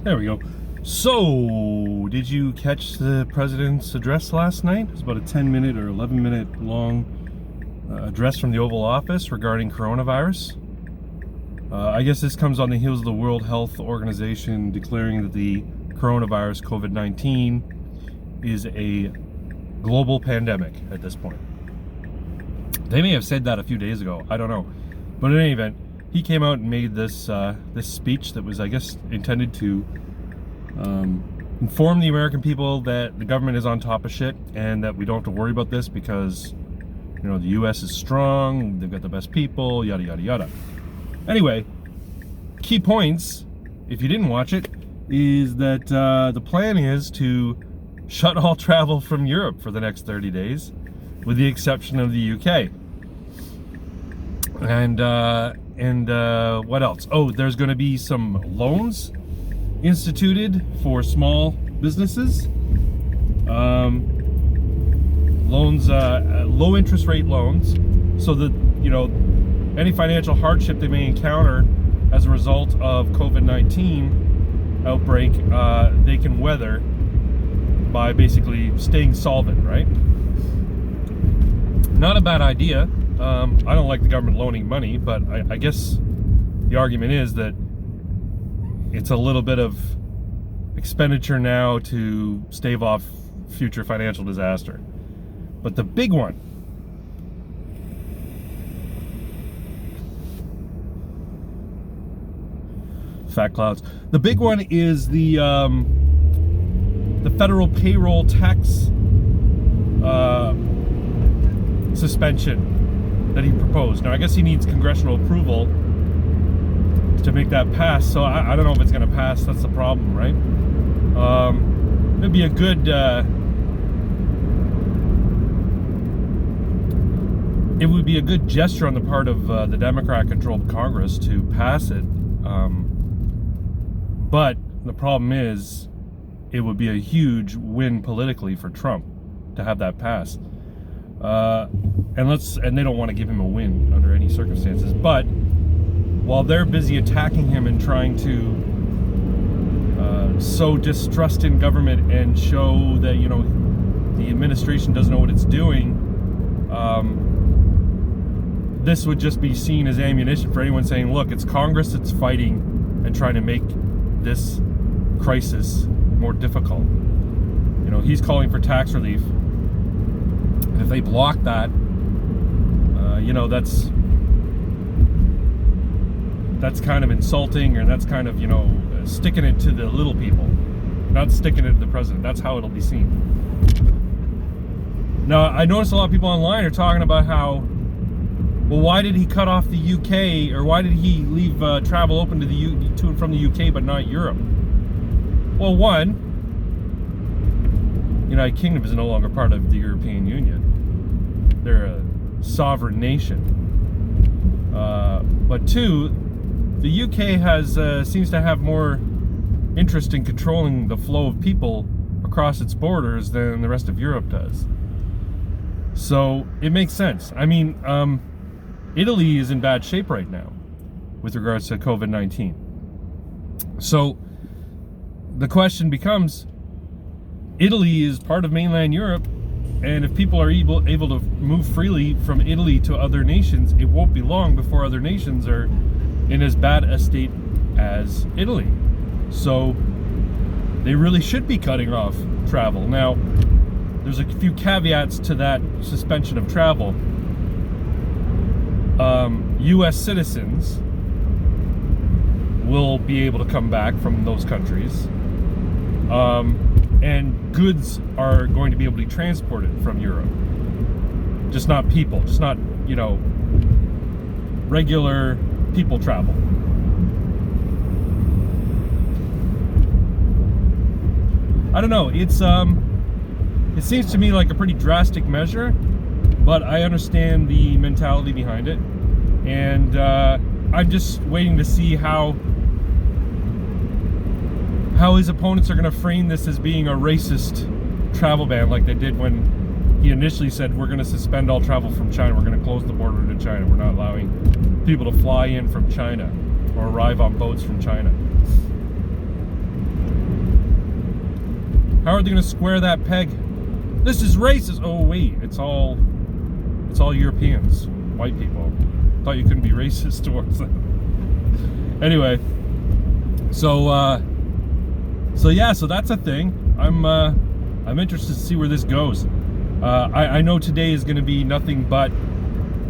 There we go. So, did you catch the president's address last night? It was about a 10-minute or 11-minute long address from the Oval Office regarding coronavirus. I guess this comes on the heels of the World Health Organization declaring that the coronavirus, COVID-19, is a global pandemic at this point. They may have said that a few days ago, I don't know. But in any event, he came out and made this this speech that was, I guess, intended to inform the American people that the government is on top of shit and that we don't have to worry about this because, you know, the U.S. is strong, they've got the best people, yada, yada, yada. Anyway, key points, if you didn't watch it, is that the plan is to shut all travel from Europe for the next 30 days, with the exception of the UK. And what else? Oh, there's going to be some loans instituted for small businesses. Loans, low interest rate loans, so that, you know, any financial hardship they may encounter as a result of COVID-19 outbreak, they can weather by basically staying solvent, right? Not a bad idea. I don't like the government loaning money, but I guess the argument is that it's a little bit of expenditure now to stave off future financial disaster. But the big one, fat clouds. The big one is the federal payroll tax suspension that he proposed. Now, I guess he needs congressional approval to make that pass, so I don't know if it's going to pass. That's the problem, right? It'd be a good it would be a good gesture on the part of the Democrat-controlled Congress to pass it, but the problem is it would be a huge win politically for Trump to have that pass. And they don't want to give him a win under any circumstances. But while they're busy attacking him and trying to sow distrust in government and show that, you know, the administration doesn't know what it's doing, this would just be seen as ammunition for anyone saying, look, it's Congress that's fighting and trying to make this crisis more difficult. You know, he's calling for tax relief. And if they block that, you know, that's kind of insulting, or that's kind of, you know, sticking it to the little people, not sticking it to the president. That's how it'll be seen. Now, I noticed a lot of people online are talking about how, well, why did he cut off the UK, or why did he leave travel open to and from the UK but not Europe? Well, one, United Kingdom is no longer part of the European Union. They're a sovereign nation. But two, the UK seems to have more interest in controlling the flow of people across its borders than the rest of Europe does. So it makes sense. I mean, Italy is in bad shape right now with regards to COVID-19. So the question becomes, Italy is part of mainland Europe, and if people are able to move freely from Italy to other nations, it won't be long before other nations are in as bad a state as Italy. So they really should be cutting off travel. Now, there's a few caveats to that suspension of travel. U.S. citizens will be able to come back from those countries. And goods are going to be able to be transported from Europe. Just not people, just not, you know, regular people travel. I don't know, it seems to me like a pretty drastic measure, but I understand the mentality behind it. And I'm just waiting to see how his opponents are going to frame this as being a racist travel ban, like they did when he initially said, we're going to suspend all travel from China, we're going to close the border to China, we're not allowing people to fly in from China or arrive on boats from China. How are they going to square that peg? This is racist. Oh wait, it's all Europeans, white people. Thought you couldn't be racist towards them. Anyway, so that's a thing. I'm interested to see where this goes. I know today is going to be nothing but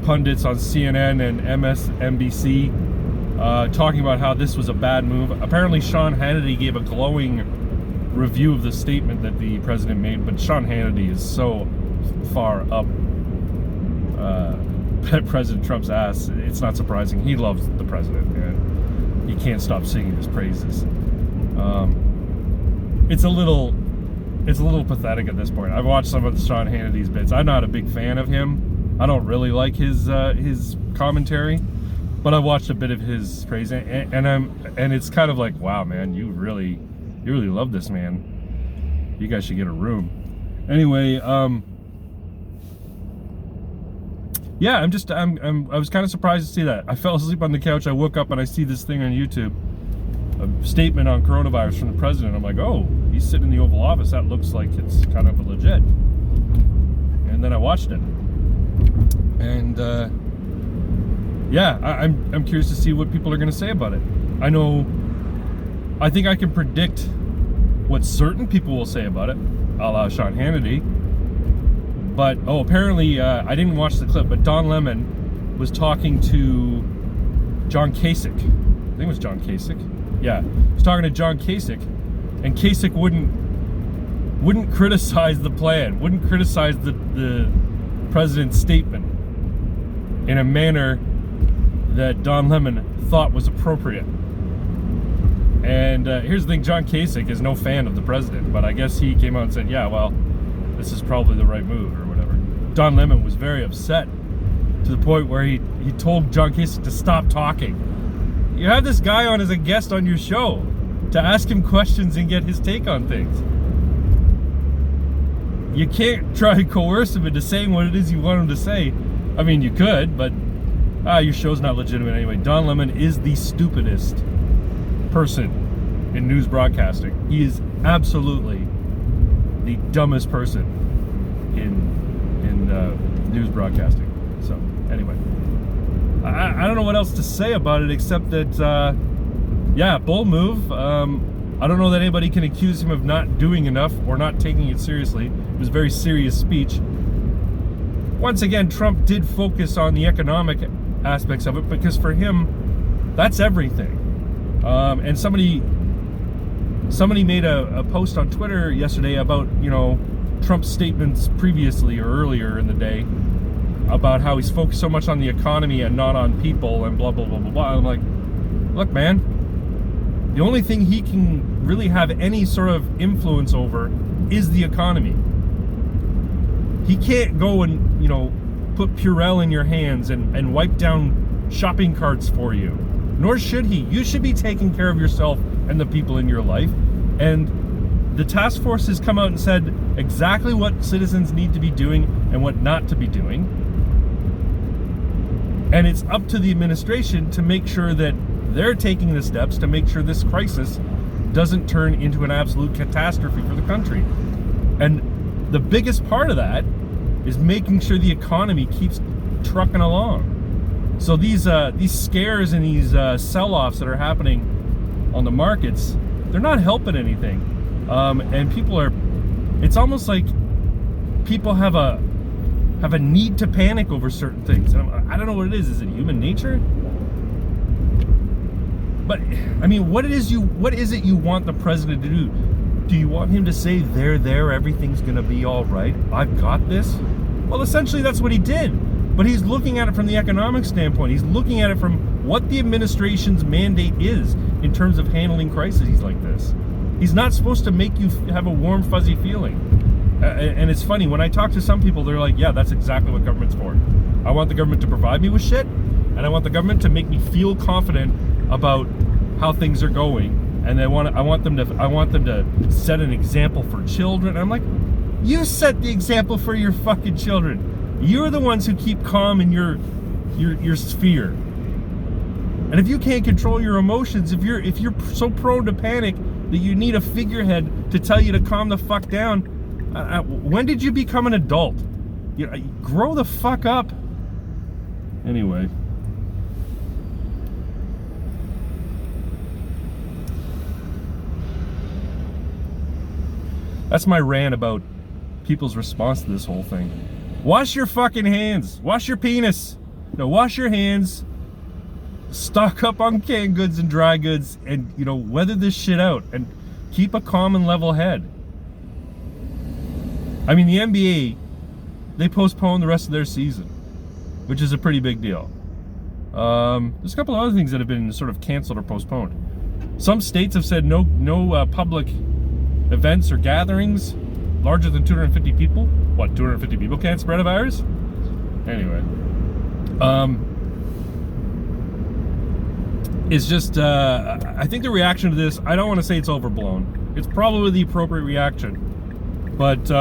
pundits on CNN and MSNBC talking about how this was a bad move. Apparently Sean Hannity gave a glowing review of the statement that the president made, but Sean Hannity is so far up President Trump's ass, it's not surprising. He loves the president and he can't stop singing his praises. It's a little pathetic at this point. I've watched some of Sean Hannity's bits. I'm not a big fan of him. I don't really like his commentary, but I've watched a bit of his praise, and it's kind of like, wow, man, you really love this man. You guys should get a room. Anyway, yeah, I was kind of surprised to see that. I fell asleep on the couch. I woke up and I see this thing on YouTube, a statement on coronavirus from the president. I'm like, oh, he's sitting in the Oval Office. That looks like it's kind of legit. And then I watched it, and yeah, I'm curious to see what people are going to say about it. I think I can predict what certain people will say about it, a la Sean Hannity. But, apparently, I didn't watch the clip, but Don Lemon was talking to John Kasich. I think it was John Kasich. Yeah, he was talking to John Kasich, and Kasich wouldn't criticize the plan, wouldn't criticize the president's statement in a manner that Don Lemon thought was appropriate. And here's the thing, John Kasich is no fan of the president, but I guess he came out and said, yeah, well, this is probably the right move or whatever. Don Lemon was very upset to the point where he told John Kasich to stop talking. You have this guy on as a guest on your show to ask him questions and get his take on things. You can't try to coerce him into saying what it is you want him to say. I mean, you could, but your show's not legitimate anyway. Don Lemon is the stupidest person in news broadcasting. He is absolutely the dumbest person in news broadcasting. So anyway, I don't know what else to say about it except that yeah, bold move. I don't know that anybody can accuse him of not doing enough or not taking it seriously. It was a very serious speech. Once again, Trump did focus on the economic aspects of it because for him, that's everything. And somebody made a post on Twitter yesterday about, Trump's statements previously or earlier in the day about how he's focused so much on the economy and not on people and blah, blah, blah, blah, blah. I'm like, look, man, the only thing he can really have any sort of influence over is the economy. He can't go and, put Purell in your hands and wipe down shopping carts for you. Nor should he. You should be taking care of yourself and the people in your life. And the task force has come out and said exactly what citizens need to be doing and what not to be doing. And it's up to the administration to make sure that they're taking the steps to make sure this crisis doesn't turn into an absolute catastrophe for the country. And the biggest part of that is making sure the economy keeps trucking along. So these scares and these sell-offs that are happening on the markets, they're not helping anything. And people are, it's almost like people have a need to panic over certain things. And I don't know what it is. Is it human nature? But I mean, what is it you want the president to do? Do you want him to say, there, everything's gonna be all right, I've got this? Well, essentially that's what he did. But he's looking at it from the economic standpoint. He's looking at it from what the administration's mandate is in terms of handling crises like this. He's not supposed to make you have a warm, fuzzy feeling. And it's funny, when I talk to some people, they're like, yeah, that's exactly what government's for. I want the government to provide me with shit, and I want the government to make me feel confident about how things are going. And I want them to set an example for children. And I'm like, you set the example for your fucking children. You're the ones who keep calm in your sphere. And if you can't control your emotions, if you're so prone to panic, that you need a figurehead to tell you to calm the fuck down. When did you become an adult? Grow the fuck up. Anyway. That's my rant about people's response to this whole thing. Wash your fucking hands. Wash your penis. No, wash your hands. Stock up on canned goods and dry goods, and weather this shit out and keep a calm and level head. I mean, the NBA, they postponed the rest of their season, which is a pretty big deal. There's a couple of other things that have been sort of canceled or postponed. Some states have said no public events or gatherings larger than 250 people. What, 250 people can't spread a virus? Anyway, it's just, I think the reaction to this, I don't want to say it's overblown. It's probably the appropriate reaction. But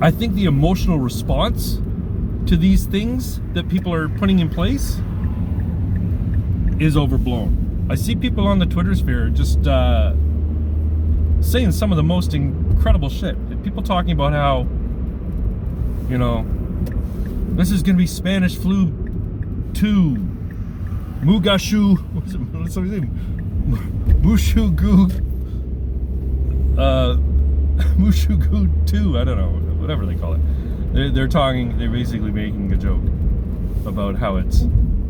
I think the emotional response to these things that people are putting in place is overblown. I see people on the Twitter sphere just saying some of the most incredible shit. People talking about how, this is going to be Spanish flu 2. Mugashu, what's his name? Mushugu 2, I don't know, whatever they call it. They're basically making a joke about how it's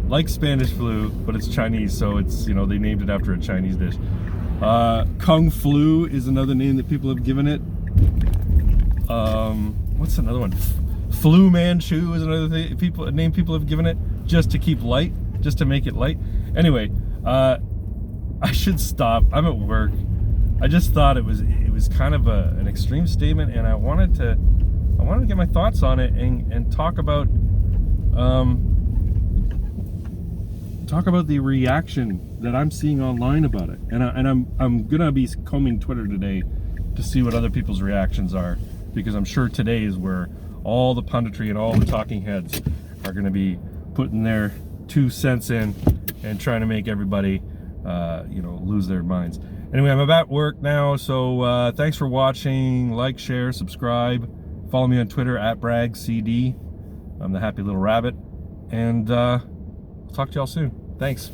like Spanish flu, but it's Chinese, so it's, they named it after a Chinese dish. Kung Flu is another name that people have given it. What's another one? Flu Manchu is another thing, name people have given it, just to keep light. Just to make it light. Anyway, I should stop. I'm at work. I just thought it was kind of an extreme statement, and I wanted to get my thoughts on it and talk about the reaction that I'm seeing online about it. And I'm gonna be combing Twitter today to see what other people's reactions are, because I'm sure today is where all the punditry and all the talking heads are gonna be putting their 2 cents in and trying to make everybody lose their minds. Anyway, I'm at work now, so thanks for watching. Like, share, subscribe, follow me on Twitter at BragCD. I'm the happy little rabbit, and I'll talk to y'all soon. Thanks.